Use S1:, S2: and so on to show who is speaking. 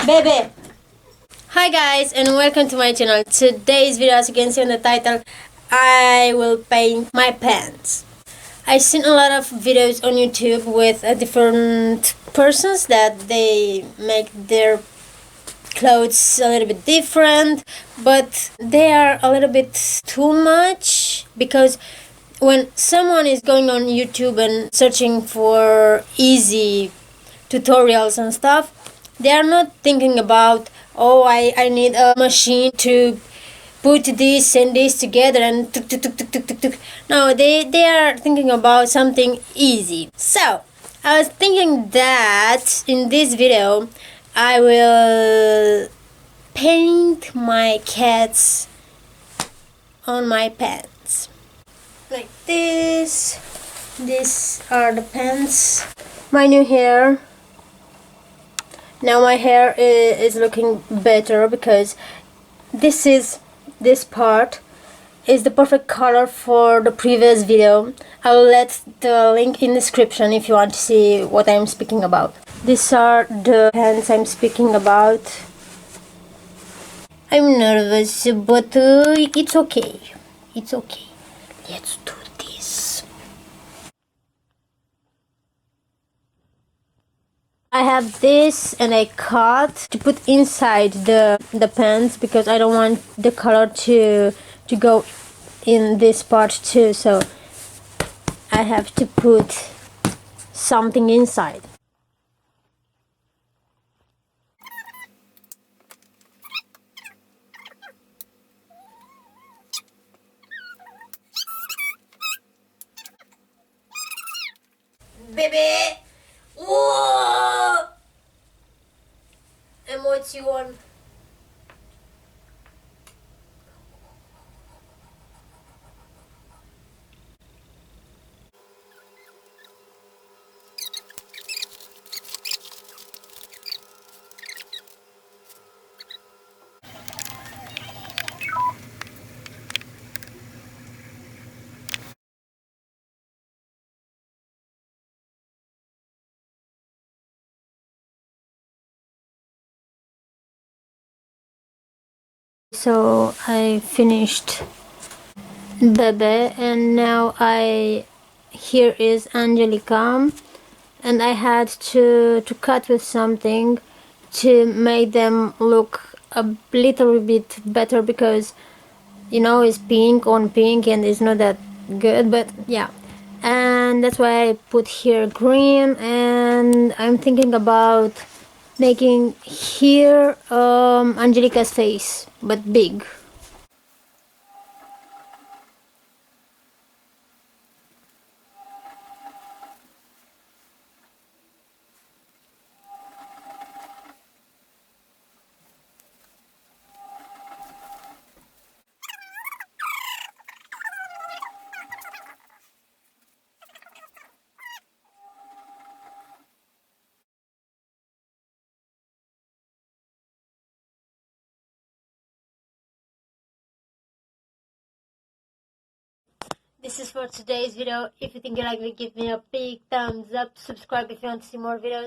S1: Baby! Hi guys and welcome to my channel. Today's video, as you can see on the title, I will paint my pants. I've seen a lot of videos on YouTube with different persons that they make their clothes a little bit different, but they are a little bit too much, because when someone is going on YouTube and searching for easy tutorials and stuff, they are not thinking about, oh, I need a machine to put this and this together and tuk, tuk, tuk, tuk, tuk, tuk, tuk. No, they are thinking about something easy. So I was thinking that in this video I will paint my cats on my pants like this. These are the pants. My new hair. Now my hair is looking better because this part is the perfect color for the previous video. I'll let the link in the description if you want to see what I'm speaking about. These are the pants I'm speaking about. I'm nervous, but it's okay. It's okay. Let's do this. I have this and I cut to put inside the pants because I don't want the color to go in this part too, so I have to put something inside. Baby! Whoa! Emosyon. So I finished Bebe and now here is Angelica, and I had to cut with something to make them look a little bit better, because you know it's pink on pink and it's not that good, but yeah, and that's why I put here green, and I'm thinking about making here Angelica's face, but big. This is for today's video. If you think you like it, give me a big thumbs up. Subscribe if you want to see more videos.